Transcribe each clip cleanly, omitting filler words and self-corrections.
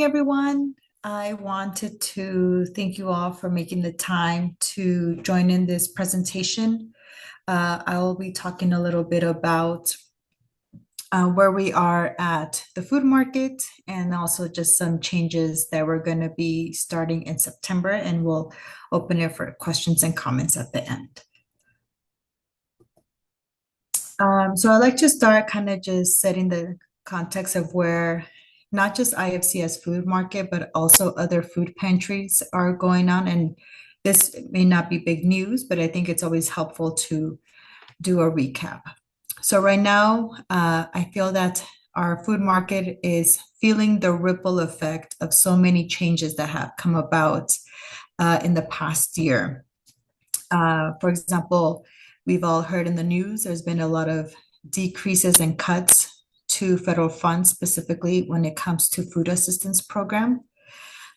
Everyone. I wanted to thank you all for making the time to join in this presentation. I will be talking a little bit about where we are at the food market and also just some changes that we're going to be starting in September, and we'll open it for questions and comments at the end. So I'd like to start kind of just setting the context of where not just IFCS food market, but also other food pantries are going on. And this may not be big news, but I think it's always helpful to do a recap. So right now, I feel that our food market is feeling the ripple effect of so many changes that have come about in the past year. For example, we've all heard in the news, there's been a lot of decreases and cuts to federal funds, specifically when it comes to food assistance program.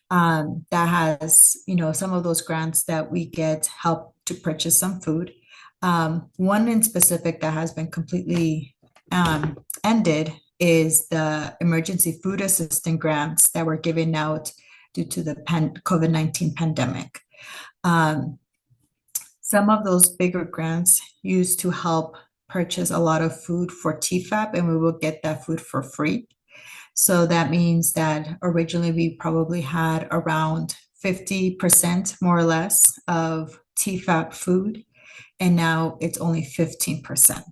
That has, some of those grants that we get help to purchase some food. One in specific that has been completely ended is the emergency food assistance grants that were given out due to the COVID-19 pandemic. Some of those bigger grants used to help purchase a lot of food for TFAP, and we will get that food for free. So that means that originally we probably had around 50% more or less of TFAP food, and now it's only 15%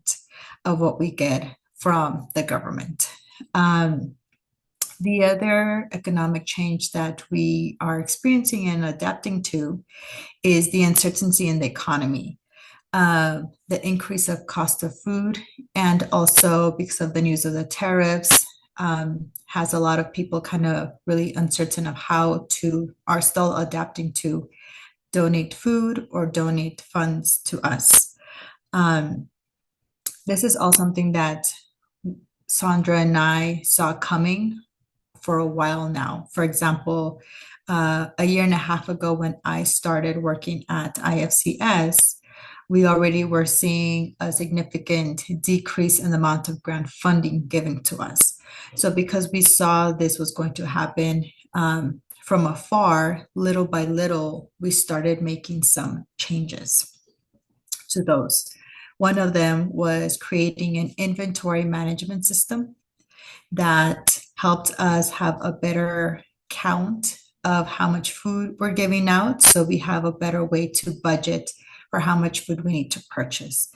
of what we get from the government. The other economic change that we are experiencing and adapting to is the uncertainty in the economy, the increase of cost of food, and also because of the news of the tariffs, has a lot of people kind of really uncertain of how to are still adapting to donate food or donate funds to us. This is all something that Sandra and I saw coming for a while now. For example, a year and a half ago when I started working at IFCS, we already were seeing a significant decrease in the amount of grant funding given to us. So because we saw this was going to happen from afar, little by little, we started making some changes to those. One of them was creating an inventory management system that helped us have a better count of how much food we're giving out. So we have a better way to budget for how much food we need to purchase.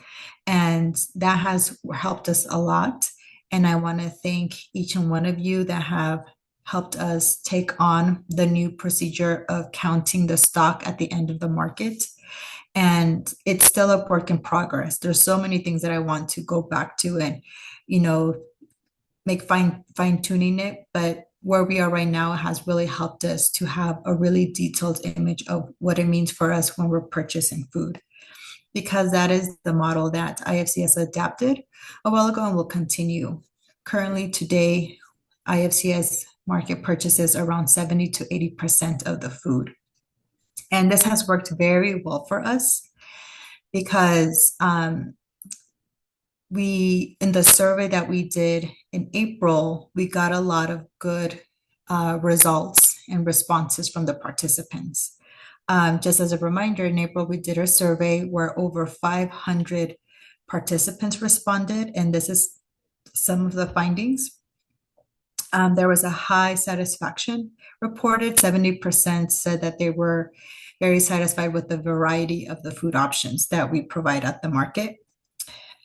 And that has helped us a lot. And I want to thank each and one of you that have helped us take on the new procedure of counting the stock at the end of the market. And it's still a work in progress. There's so many things that I want to go back to and, make fine tuning it, but where we are right now has really helped us to have a really detailed image of what it means for us when we're purchasing food, because that is the model that IFCS adapted a while ago and will continue. Currently today, IFCS market purchases around 70 to 80% of the food. And this has worked very well for us because in the survey that we did in April, we got a lot of good results and responses from the participants. Just as a reminder, in April, we did a survey where over 500 participants responded, and this is some of the findings. There was a high satisfaction reported. 70% said that they were very satisfied with the variety of the food options that we provide at the market.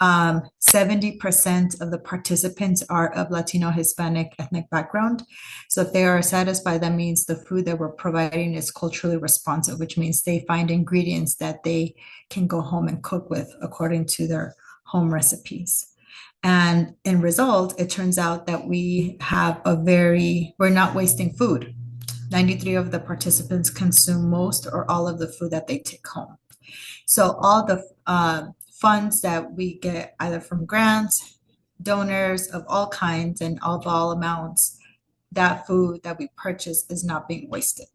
70% of the participants are of Latino, Hispanic, ethnic background. So if they are satisfied, that means the food that we're providing is culturally responsive, which means they find ingredients that they can go home and cook with according to their home recipes. And in result, it turns out that we're not wasting food. 93 of the participants consume most or all of the food that they take home. So all the funds that we get either from grants, donors of all kinds and of all amounts, that food that we purchase is not being wasted.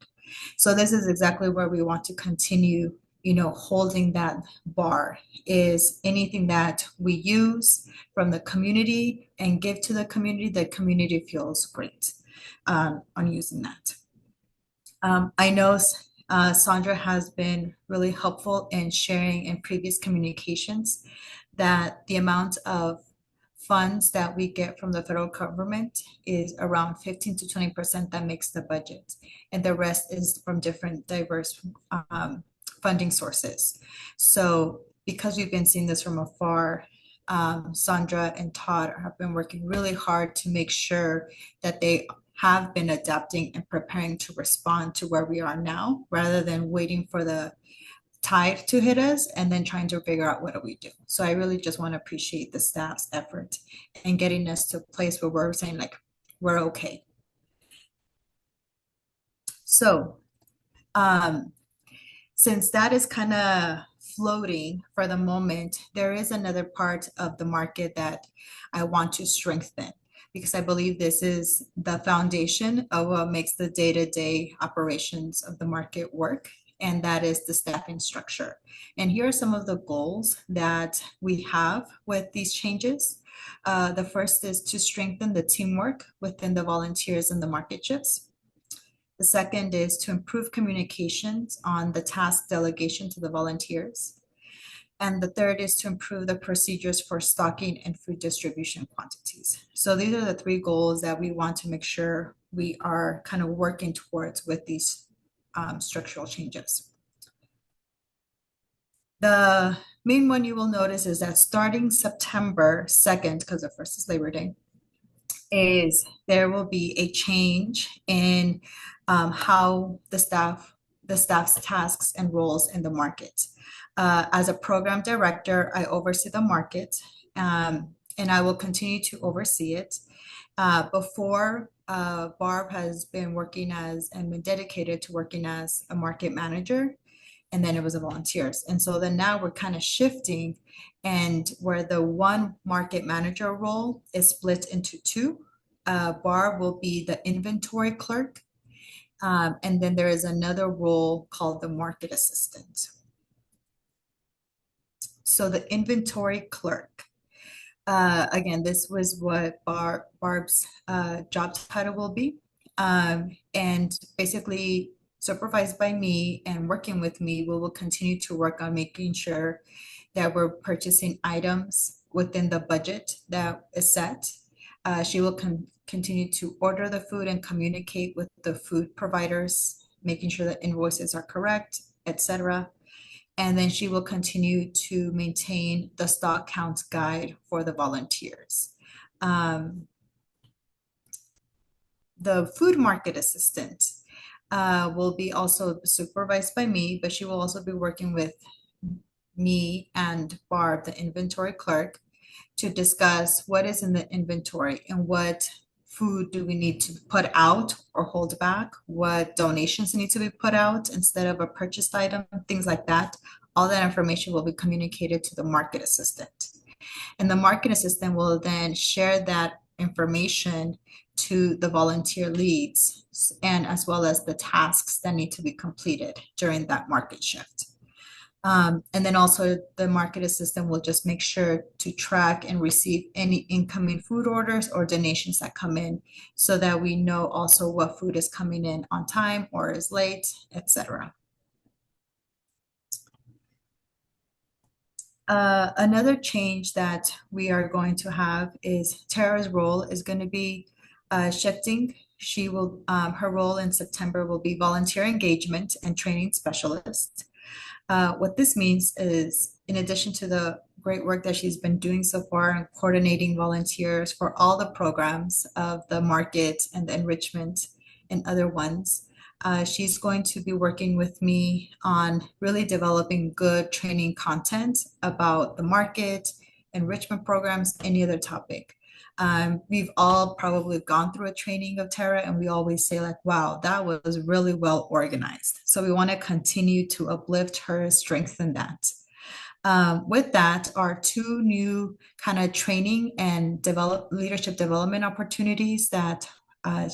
So this is exactly where we want to continue, holding that bar, is anything that we use from the community and give to the community feels great. on using that. I know Sandra has been really helpful in sharing in previous communications that the amount of funds that we get from the federal government is around 15 to 20% that makes the budget. And the rest is from different diverse funding sources. So because we've been seeing this from afar, Sandra and Todd have been working really hard to make sure that they have been adapting and preparing to respond to where we are now, rather than waiting for the tide to hit us and then trying to figure out what do we do. So I really just want to appreciate the staff's effort in getting us to a place where we're saying like, we're okay. So since that is kind of floating for the moment, there is another part of the market that I want to strengthen because I believe this is the foundation of what makes the day-to-day operations of the market work, and that is the staffing structure. And here are some of the goals that we have with these changes. The first is to strengthen the teamwork within the volunteers and the market shifts. The second is to improve communications on the task delegation to the volunteers. And the third is to improve the procedures for stocking and food distribution quantities. So these are the three goals that we want to make sure we are kind of working towards with these structural changes. The main one you will notice is that starting September 2nd, because the first is Labor Day, is there will be a change in how the staff's tasks and roles in the market. As a program director, I oversee the market, and I will continue to oversee it. Before, Barb has been working as and been dedicated to working as a market manager, and then it was a volunteers. And so then now we're kind of shifting, and where the one market manager role is split into two. Barb will be the inventory clerk, and then there is another role called the market assistant. So the inventory clerk, again, this was what Barb's job title will be. And basically supervised by me and working with me, we will continue to work on making sure that we're purchasing items within the budget that is set. She will continue to order the food and communicate with the food providers, making sure that invoices are correct, etc. And then she will continue to maintain the stock count guide for the volunteers. The food market assistant will be also supervised by me, but she will also be working with me and Barb, the inventory clerk, to discuss what is in the inventory and what food do we need to put out or hold back, what donations need to be put out instead of a purchased item, things like that. All that information will be communicated to the market assistant. And the market assistant will then share that information to the volunteer leads and as well as the tasks that need to be completed during that market shift. And then also the market assistant will just make sure to track and receive any incoming food orders or donations that come in so that we know also what food is coming in on time or is late, etc. Another change that we are going to have is Tara's role is going to be shifting. She will, her role in September will be volunteer engagement and training specialist. What this means is, in addition to the great work that she's been doing so far in coordinating volunteers for all the programs of the market and the enrichment and other ones, she's going to be working with me on really developing good training content about the market, enrichment programs, any other topic. We've all probably gone through a training of Tara, and we always say like, wow, that was really well organized. So we want to continue to uplift her, strengthen that. With that are two new kind of training and leadership development opportunities that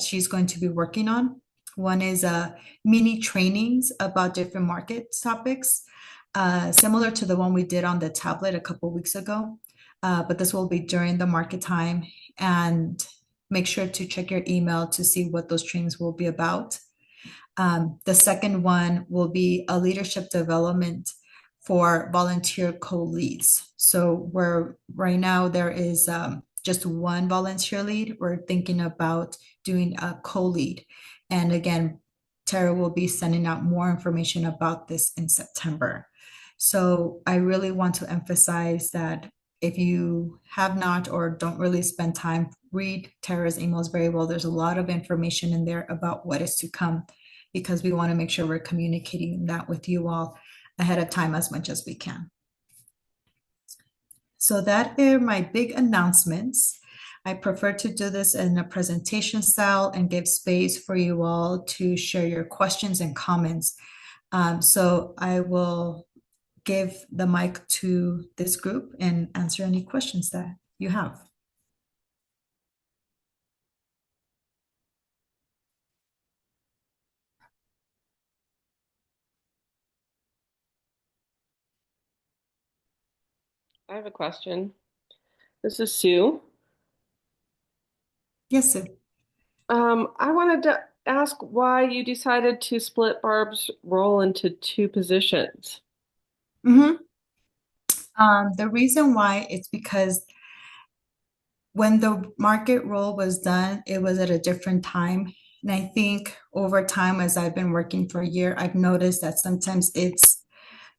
she's going to be working on. One is mini trainings about different market topics, similar to the one we did on the tablet a couple weeks ago. But this will be during the market time and make sure to check your email to see what those trainings will be about. The second one will be a leadership development for volunteer co-leads. So where right now there is just one volunteer lead, we're thinking about doing a co-lead. And again, Tara will be sending out more information about this in September. So I really want to emphasize that if you have not or don't really spend time, read Tara's emails very well. There's a lot of information in there about what is to come because we want to make sure we're communicating that with you all ahead of time as much as we can. So that are my big announcements. I prefer to do this in a presentation style and give space for you all to share your questions and comments. So I will give the mic to this group and answer any questions that you have. I have a question. This is Sue. Yes, Sue. I wanted to ask why you decided to split Barb's role into two positions. Mhm. The reason why it's because when the market roll was done, it was at a different time. And I think over time, as I've been working for a year, I've noticed that sometimes it's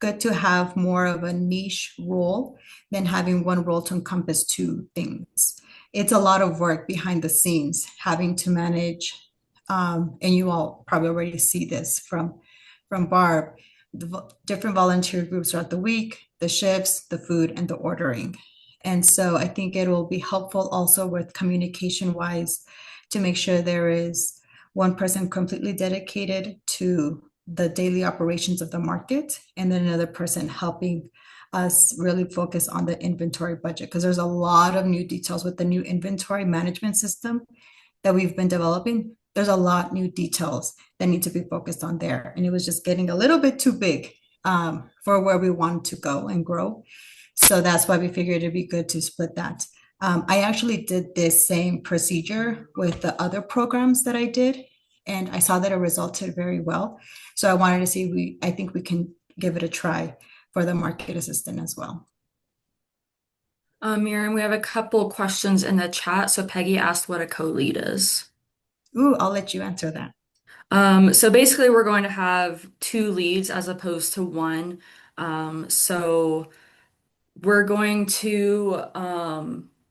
good to have more of a niche role than having one role to encompass two things. It's a lot of work behind the scenes, having to manage, and you all probably already see this from Barb, the different volunteer groups throughout the week, the shifts, the food, and the ordering. And so I think it will be helpful also with communication wise to make sure there is one person completely dedicated to the daily operations of the market, and then another person helping us really focus on the inventory budget because there's a lot of new details with the new inventory management system that we've been developing. There's a lot new details that need to be focused on there, and it was just getting a little bit too big for where we want to go and grow. So that's why we figured it'd be good to split that. I actually did this same procedure with the other programs that I did, and I saw that it resulted very well. So I wanted to see I think we can give it a try for the market assistant as well. Miriam, we have a couple questions in the chat. So Peggy asked what a co-lead is. Ooh, I'll let you answer that. So basically we're going to have two leads as opposed to one. So we're going to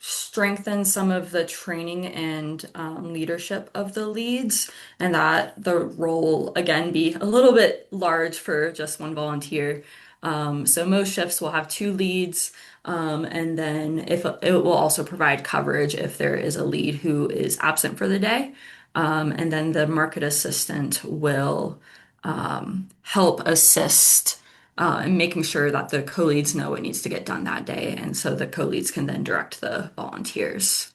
strengthen some of the training and leadership of the leads, and that the role again be a little bit large for just one volunteer. So most shifts will have two leads, and then if it will also provide coverage if there is a lead who is absent for the day. And then the market assistant will help assist and making sure that the co-leads know what needs to get done that day. And so the co-leads can then direct the volunteers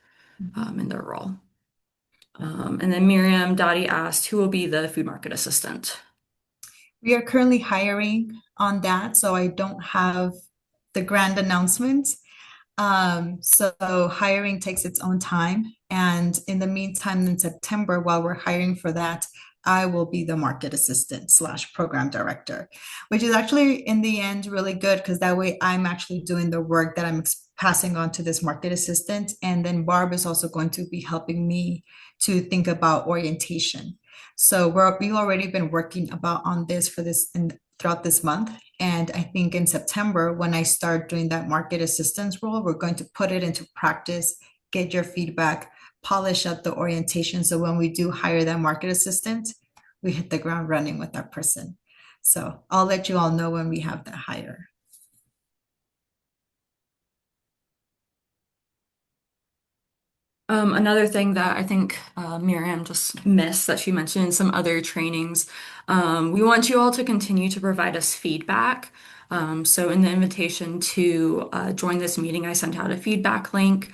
in their role. And then Miriam Dottie asked, who will be the food market assistant? We are currently hiring on that, so I don't have the grand announcement. So hiring takes its own time. And in the meantime, in September, while we're hiring for that, I will be the market assistant slash program director, which is actually in the end really good because that way I'm actually doing the work that I'm passing on to this market assistant. And then Barb is also going to be helping me to think about orientation. So we've already been working about on this for this throughout this month. And I think in September, when I start doing that market assistance role, we're going to put it into practice, get your feedback, polish up the orientation. So when we do hire that market assistant, we hit the ground running with that person. So I'll let you all know when we have that hire. Another thing that I think Miriam just missed that she mentioned in some other trainings, we want you all to continue to provide us feedback. So in the invitation to join this meeting, I sent out a feedback link.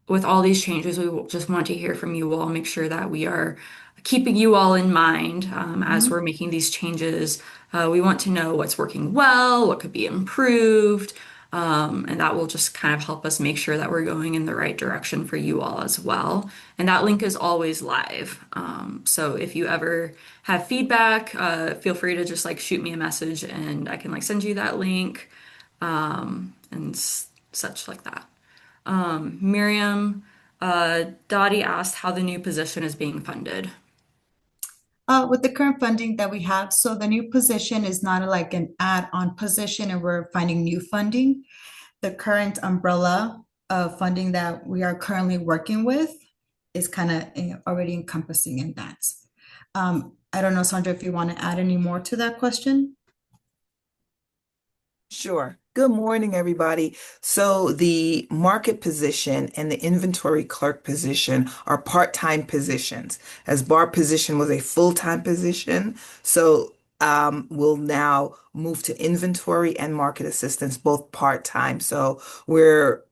With all these changes, we just want to hear from you all, make sure that we are keeping you all in mind as we're making these changes. We want to know what's working well, what could be improved. And that will just kind of help us make sure that we're going in the right direction for you all as well. And that link is always live. So if you ever have feedback, feel free to just like shoot me a message and I can like send you that link, and such like that. Miriam, Dottie asked how the new position is being funded. With the current funding that we have, so the new position is not like an add-on position and we're finding new funding. The current umbrella of funding that we are currently working with is kind of already encompassing in that. I don't know, Sandra, if you want to add any more to that question. Sure. Good morning, everybody. So the market position and the inventory clerk position are part-time positions, as bar position was a full-time position. So we'll now move to inventory and market assistance, both part-time. So we're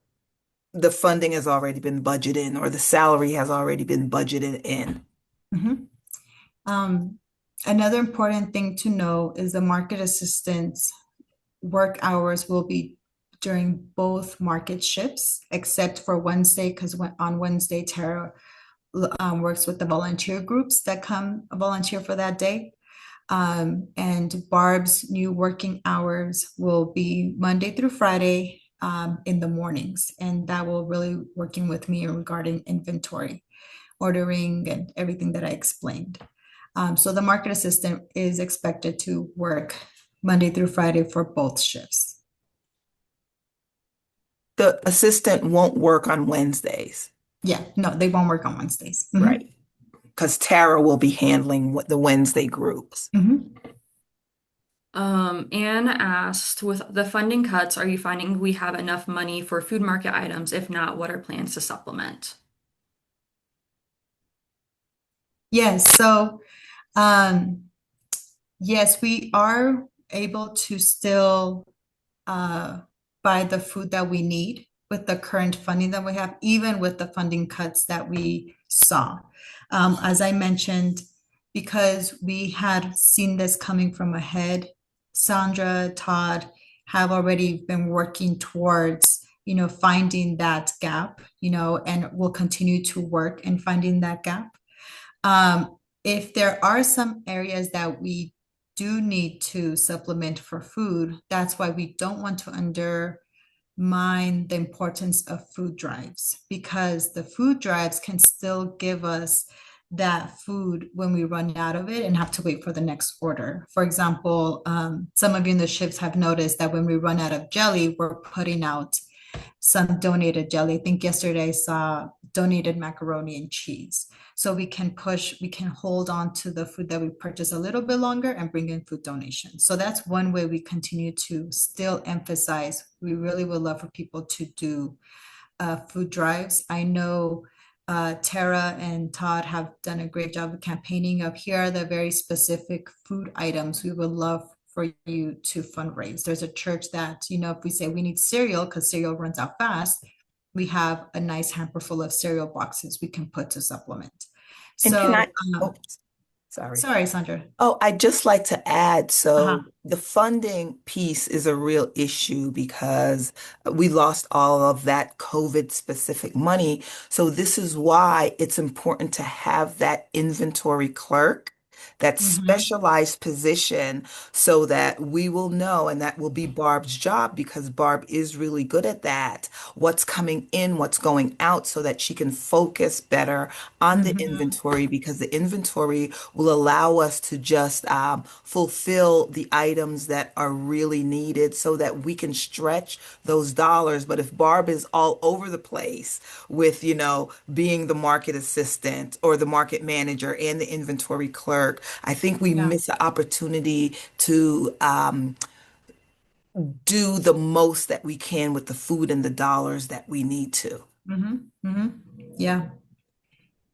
the funding has already been budgeted in, or the salary has already been budgeted in. Mhm. Um, Another important thing to know is the market assistance work hours will be during both market shifts, except for Wednesday, because on Wednesday, Tara works with the volunteer groups that come volunteer for that day. And Barb's new working hours will be Monday through Friday in the mornings. And that will really working with me regarding inventory, ordering, and everything that I explained. So the market assistant is expected to work Monday through Friday for both shifts. The assistant won't work on Wednesdays, Yeah, no, they won't work on Wednesdays. right? Because Tara will be handling what the Wednesday groups. Anne asked, with the funding cuts, are you finding we have enough money for food market items? If not, what are plans to supplement? Yes, so um, yes, we are able to still uh, buy the food that we need with the current funding that we have, even with the funding cuts that we saw. As I mentioned, because we had seen this coming from ahead, Sandra, Todd have already been working towards, finding that gap, and will continue to work in finding that gap. If there are some areas that we do need to supplement for food, that's why we don't want to undermine the importance of food drives, because the food drives can still give us that food when we run out of it and have to wait for the next order. For example, some of you in the ships have noticed that when we run out of jelly, we're putting out some donated jelly. I think yesterday I saw donated macaroni and cheese. So we can hold on to the food that we purchase a little bit longer and bring in food donations. So that's one way we continue to still emphasize. We really would love for people to do food drives. I know Tara and Todd have done a great job of campaigning of here are the very specific food items we would love for you to fundraise. There's a church that, if we say we need cereal because cereal runs out fast, we have a nice hamper full of cereal boxes we can put to supplement. And can So, I, oh, sorry. sorry, Sandra. Oh, I'd just like to add, Uh-huh. so the funding piece is a real issue because we lost all of that COVID specific money. So this is why it's important to have that inventory clerk, that Mhm. specialized position, so that we will know, and that will be Barb's job because Barb is really good at that, what's coming in, what's going out, so that she can focus better on the Mhm. inventory because the inventory will allow us to just fulfill the items that are really needed so that we can stretch those dollars. But if Barb is all over the place with, being the market assistant or the market manager and the inventory clerk, I think we Yeah. miss the opportunity to do the most that we can with the food and the dollars that we need to. Mhm. Mhm. Yeah.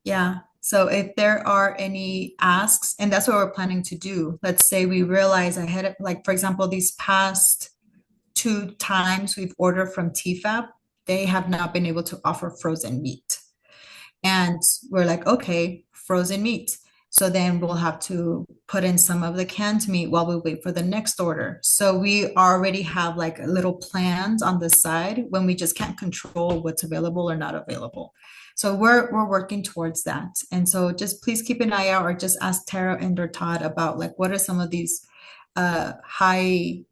Yeah. So if there are any asks, and that's what we're planning to do, let's say we realize ahead of, like, for example, these past two times we've ordered from TFAB, they have not been able to offer frozen meat. And we're like, okay, frozen meat. So then we'll have to put in some of the canned meat while we wait for the next order. So we already have like little plans on the side when we just can't control what's available or not available. So we're working towards that. And so just please keep an eye out or just ask Tara and or Todd about like what are some of these high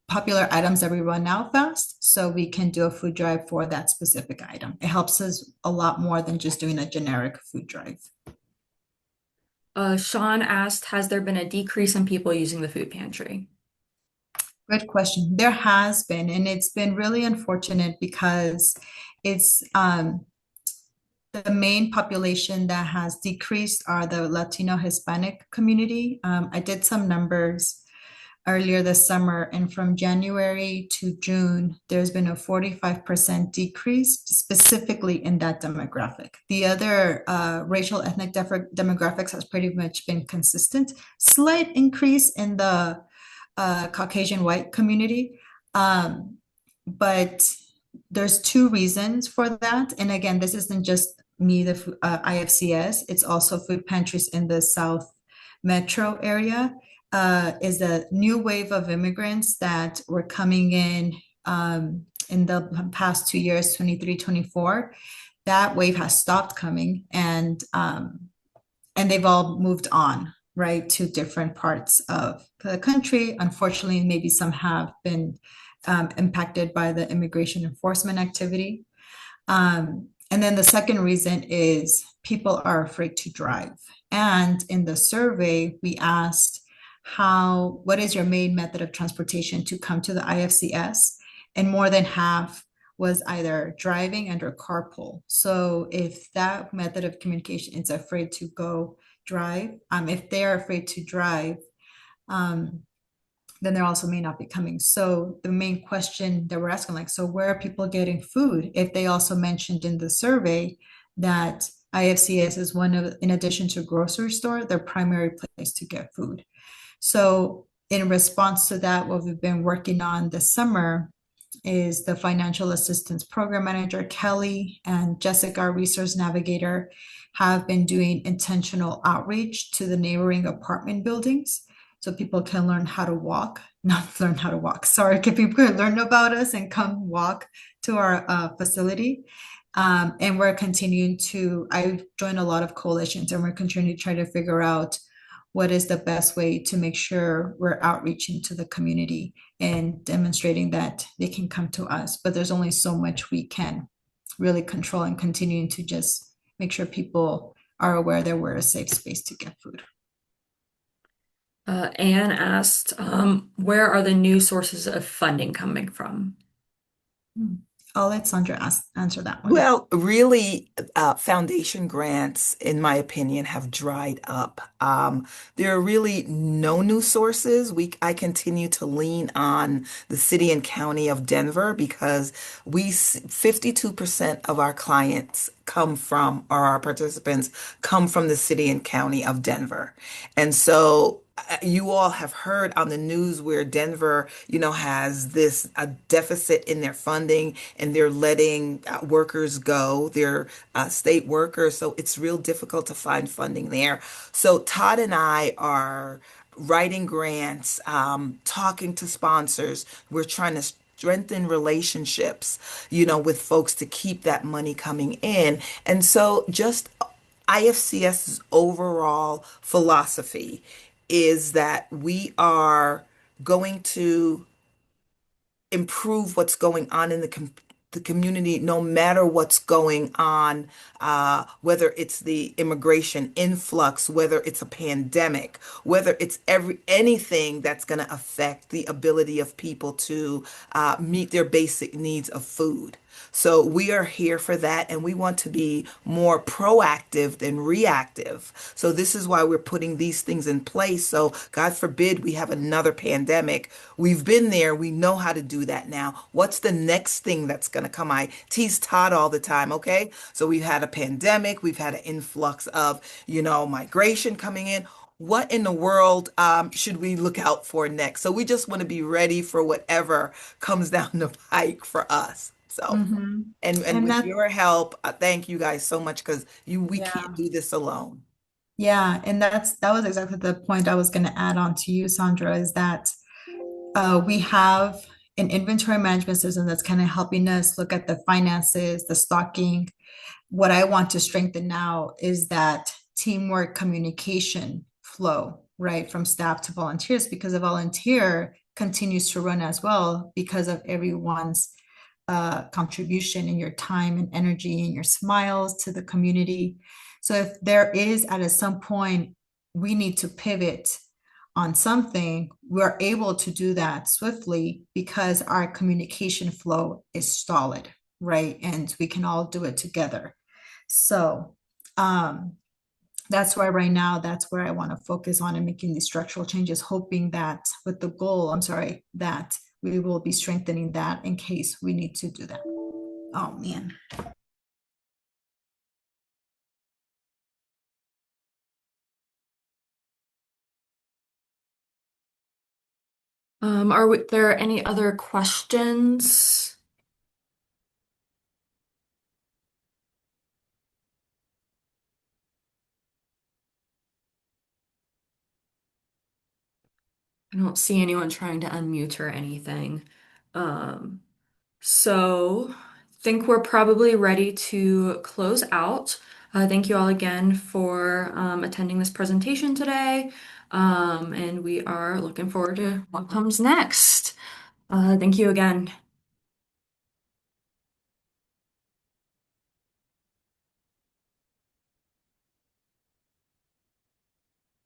popular items that we run now fast so we can do a food drive for that specific item. It helps us a lot more than just doing a generic food drive. Sean asked, has there been a decrease in people using the food pantry? Good question. There has been, and it's been really unfortunate because it's the main population that has decreased are the Latino Hispanic community. I did some numbers earlier this summer, and from January to June, there's been a 45% decrease specifically in that demographic. The other racial ethnic demographics has pretty much been consistent. Slight increase in the Caucasian white community. But there's two reasons for that. And again, this isn't just me, the IFCS, it's also food pantries in the South Metro area. Is a new wave of immigrants that were coming in the past 2 years, 23, 24. That wave has stopped coming and they've all moved on, right, to different parts of the country. Unfortunately, maybe some have been impacted by the immigration enforcement activity. And then the second reason is people are afraid to drive. And in the survey, we asked what is your main method of transportation to come to the IFCS? And more than half was either driving and or carpool. So if that method of communication is afraid to go drive, if they are afraid to drive, then there also may not be coming. So the main question that we're asking, like, so where are people getting food? If they also mentioned in the survey that IFCS is one of, in addition to grocery store, their primary place to get food. So in response to that, what we've been working on this summer is the financial assistance program manager, Kelly, and Jessica, our resource navigator, have been doing intentional outreach to the neighboring apartment buildings so people can learn how to walk, not learn how to walk, sorry, can people learn about us and come walk to our facility. And we're continuing to, I joined a lot of coalitions and we're continuing to try to figure out what is the best way to make sure we're outreaching to the community and demonstrating that they can come to us. But there's only so much we can really control and continuing to just make sure people are aware that we're a safe space to get food. Anne asked, where are the new sources of funding coming from? I'll let Sandra answer that one. Well, really, foundation grants, in my opinion, have dried up. There are really no new sources. I continue to lean on the city and county of Denver because 52% of our clients come from, or our participants come from the city and county of Denver. And so you all have heard on the news where Denver, has this a deficit in their funding and they're letting workers go, their state workers. So it's real difficult to find funding there. So Todd and I are writing grants, talking to sponsors. We're trying to strengthen relationships, with folks to keep that money coming in. And so just IFCS's overall philosophy is that we are going to improve what's going on in the community, no matter what's going on, whether it's the immigration influx, whether it's a pandemic, whether it's anything that's going to affect the ability of people to meet their basic needs of food. So we are here for that, and we want to be more proactive than reactive. So this is why we're putting these things in place. So God forbid we have another pandemic. We've been there. We know how to do that now. What's the next thing that's going to come? I tease Todd all the time, okay? So we've had a pandemic. We've had an influx of, migration coming in. What in the world should we look out for next? So we just want to be ready for whatever comes down the pike for us. So, Mm-hmm. and And with that, your help, thank you guys so much because we yeah. can't do this alone. Yeah, and that was exactly the point I was going to add on to you, Sandra, is that we have an inventory management system that's kind of helping us look at the finances, the stocking. What I want to strengthen now is that teamwork communication flow, right, from staff to volunteers, because a volunteer continues to run as well because of everyone's contribution and your time and energy and your smiles to the community. So if there is at some point we need to pivot on something, we're able to do that swiftly because our communication flow is solid, right? And we can all do it together. So that's why right now, that's where I want to focus on and making these structural changes, hoping that with the goal, I'm sorry, that we will be strengthening that in case we need to do that. Oh, man. There any other questions? I don't see anyone trying to unmute or anything. Um, so think we're probably ready to close out. Thank you all again for attending this presentation today. And we are looking forward to what comes next. Thank you again.